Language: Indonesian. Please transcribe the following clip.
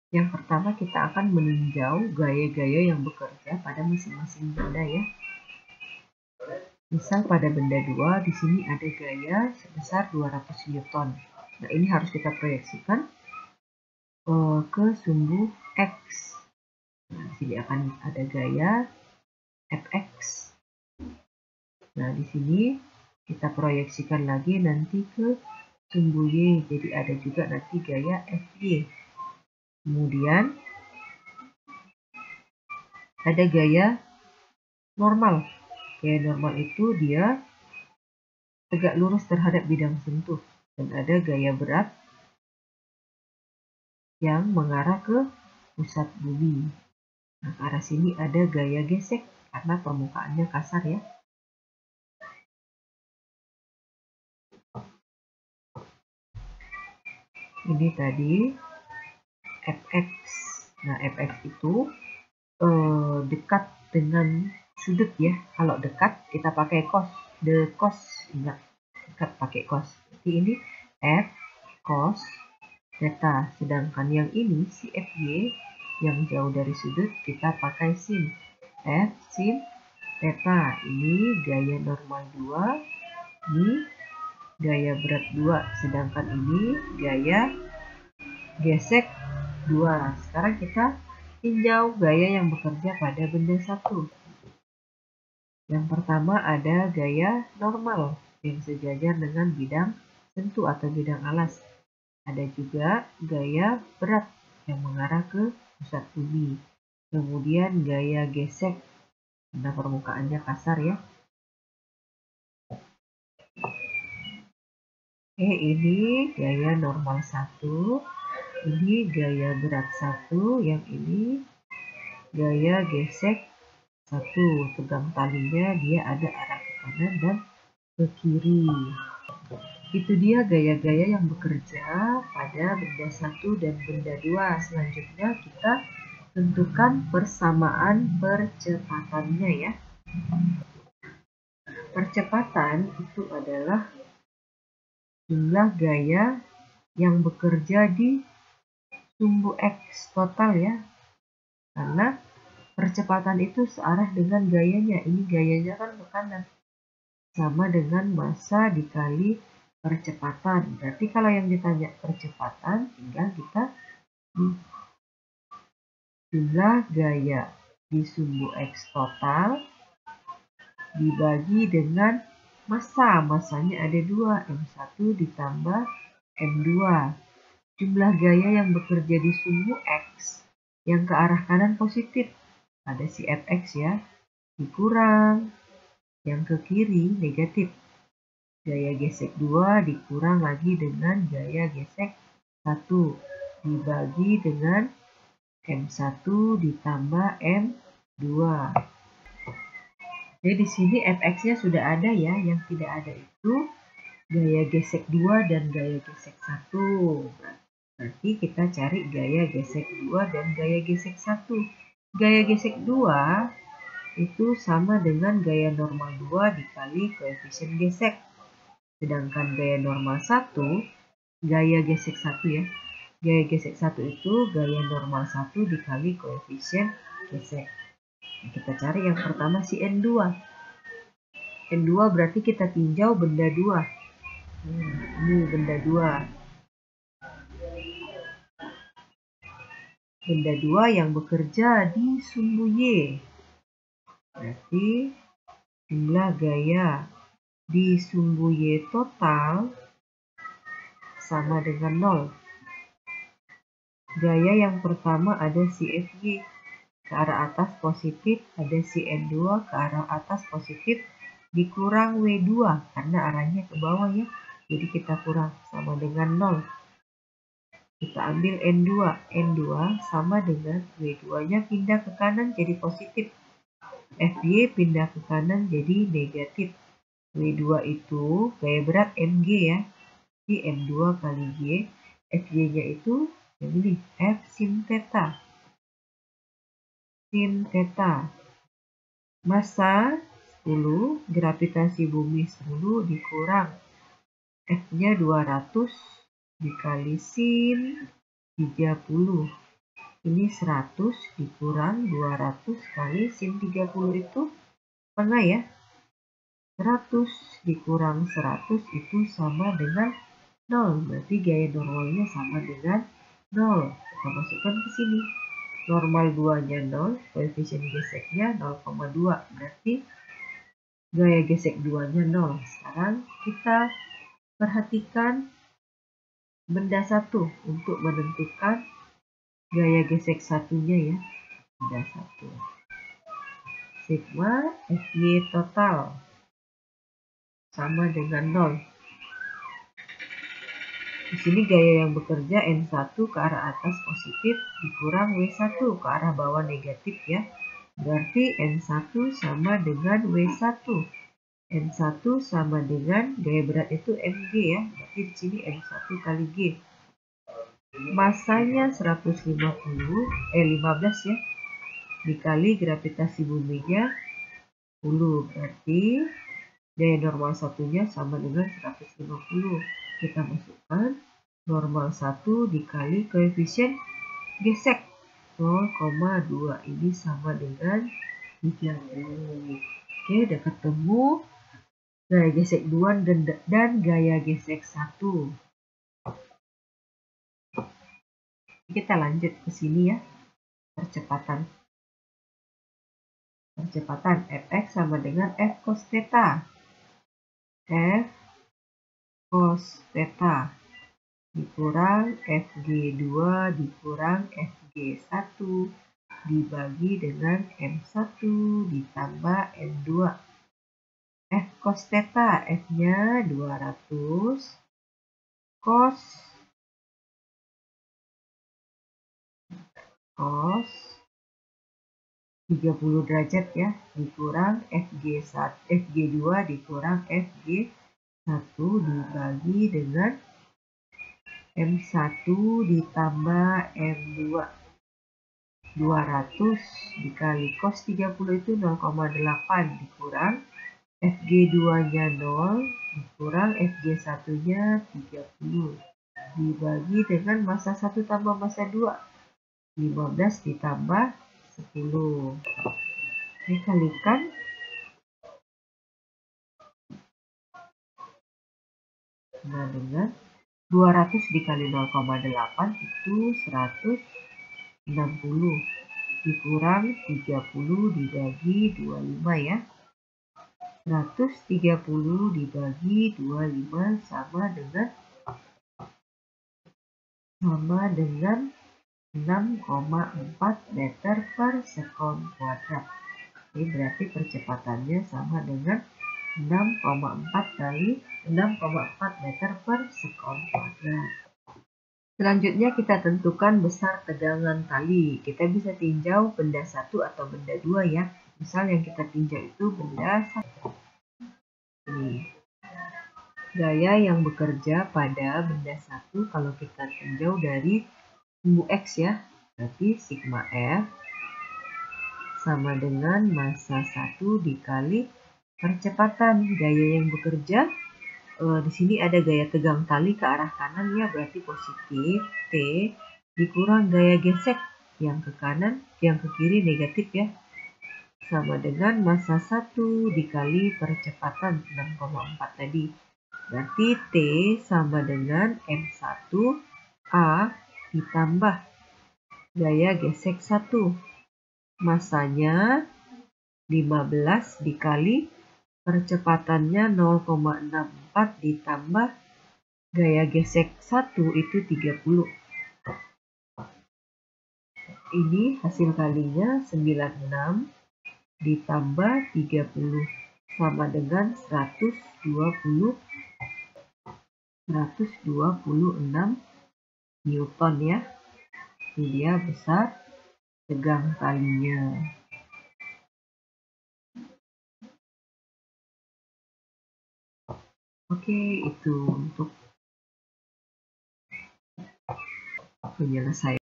Yang pertama kita akan meninjau gaya-gaya yang bekerja pada masing-masing benda ya. Misal pada benda 2 di sini ada gaya sebesar 200 Newton. Nah, ini harus kita proyeksikan ke sumbu X. Nah, di sini akan ada gaya Fx. Nah, di sini kita proyeksikan lagi nanti ke sumbu Y. Jadi ada juga nanti gaya Fy. Kemudian ada gaya normal. Gaya normal itu dia tegak lurus terhadap bidang sentuh. Dan ada gaya berat yang mengarah ke pusat bumi. Nah, ke arah sini ada gaya gesek karena permukaannya kasar ya. Ini tadi Fx. Nah, Fx itu dekat dengan sudut ya. Kalau dekat kita pakai cos. The cos, ingat, dekat pakai cos. Jadi ini F cos theta. Sedangkan yang ini si Fy yang jauh dari sudut kita pakai sin. F sin theta. Ini gaya normal 2. Ini gaya berat 2. Sedangkan ini gaya gesek 2. Sekarang kita tinjau gaya yang bekerja pada benda 1. Yang pertama ada gaya normal yang sejajar dengan bidang sentuh atau bidang alas. Ada juga gaya berat yang mengarah ke pusat bumi. Kemudian gaya gesek karena permukaannya kasar ya. Ini gaya normal 1. Ini gaya berat 1, yang ini gaya gesek 1. Tegang talinya dia ada arah ke kanan dan ke kiri. Itu dia gaya-gaya yang bekerja pada benda 1 dan benda 2. Selanjutnya kita tentukan persamaan percepatannya ya. Percepatan itu adalah jumlah gaya yang bekerja di sumbu X total ya. Karena percepatan itu searah dengan gayanya. Ini gayanya kan ke kanan. Sama dengan massa dikali percepatan. Berarti kalau yang ditanya percepatan, tinggal kita jumlah gaya di sumbu X total dibagi dengan massa. Massanya ada 2, M1 ditambah M2. Jumlah gaya yang bekerja di sumbu X yang ke arah kanan positif. Ada si Fx ya, dikurang. Yang ke kiri negatif. Gaya gesek 2 dikurang lagi dengan gaya gesek 1. Dibagi dengan M1 ditambah M2. Jadi di sini Fx-nya sudah ada ya, yang tidak ada itu gaya gesek 2 dan gaya gesek 1. Berarti kita cari gaya gesek 2 dan gaya gesek 1. Gaya gesek 2 itu sama dengan gaya normal 2 dikali koefisien gesek. Sedangkan gaya normal 1, gaya gesek 1 ya. Gaya gesek 1 itu gaya normal 1 dikali koefisien gesek. Nah, kita cari yang pertama si N2. N2 berarti kita tinjau benda 2. Ini benda 2. Benda 2 yang bekerja di sumbu Y. Berarti jumlah gaya di sumbu Y total sama dengan 0. Gaya yang pertama ada si Fy. Ke arah atas positif, ada si N2 ke arah atas positif, dikurang W2 karena arahnya ke bawah ya. Jadi kita kurang sama dengan 0. Kita ambil N2. N2 sama dengan W2-nya pindah ke kanan jadi positif. Fy pindah ke kanan jadi negatif. W2 itu gaya berat Mg ya. Jadi M2 kali G. Fy-nya itu yang ini F sin theta. Sin theta. Massa 10, gravitasi bumi 10 dikurang F-nya 200 dikali sin 30. Ini 100 dikurang 200 kali sin 30 itu mana ya? 100 dikurang 100 itu sama dengan 0. Berarti gaya normalnya sama dengan 0. Kita masukkan ke sini. Normal 2-nya 0, koefisien geseknya 0,2. Berarti gaya gesek 2-nya 0. Sekarang kita perhatikan benda 1 untuk menentukan gaya gesek satunya ya. Benda 1. Sigma Fy total sama dengan 0. Di sini gaya yang bekerja N1 ke arah atas positif dikurang W1 ke arah bawah negatif ya. Berarti N1 sama dengan W1. N1 sama dengan gaya berat itu Mg ya. Berarti di sini M1 kali G. Masanya 15 ya. Dikali gravitasi buminya 10. Berarti gaya normal satunya sama dengan 150. Kita masukkan normal 1 dikali koefisien gesek 0,2. Ini sama dengan 30. Oke, udah ketemu gaya gesek 2 dan gaya gesek 1. Kita lanjut ke sini ya. Percepatan Fx sama dengan F cos theta. F cos theta dikurang Fg2 dikurang Fg1 dibagi dengan M1 ditambah M2. F cos theta, F-nya 200 cos 30 derajat ya, dikurang Fg2 dikurang Fg1 dibagi dengan M1 ditambah M2. 200 dikali cos 30 itu 0,8 dikurang Fg2-nya 0 dikurang Fg1-nya 30 dibagi dengan massa 1 tambah massa 2. 15 ditambah 10. Dikalikan sama dengan 200 dikali 0,8 itu 160 dikurang 30 dibagi 25 ya. 130 dibagi 25 sama dengan 6,4 meter per sekon kuadrat. Ini berarti percepatannya sama dengan 6,4 kali 6,4 meter per sekon kuadrat. Selanjutnya kita tentukan besar tegangan tali. Kita bisa tinjau benda 1 atau benda 2 ya. Misal yang kita tinjau itu benda 1. Ini. Gaya yang bekerja pada benda 1 kalau kita tinjau dari sumbu X ya. Berarti sigma F sama dengan massa 1 dikali percepatan. Gaya yang bekerja di sini ada gaya tegang tali ke arah kanan ya, berarti positif T dikurang gaya gesek yang ke kanan, yang ke kiri negatif ya, sama dengan massa 1 dikali percepatan 6,4 tadi. Berarti T sama dengan M1 A ditambah gaya gesek 1. Massanya 15 dikali percepatannya 0,64 ditambah gaya gesek 1 itu 30. Ini hasil kalinya 96 ditambah 30 sama dengan 126 Newton ya. Ini dia besar tegang talinya. Oke, itu untuk penyelesaian.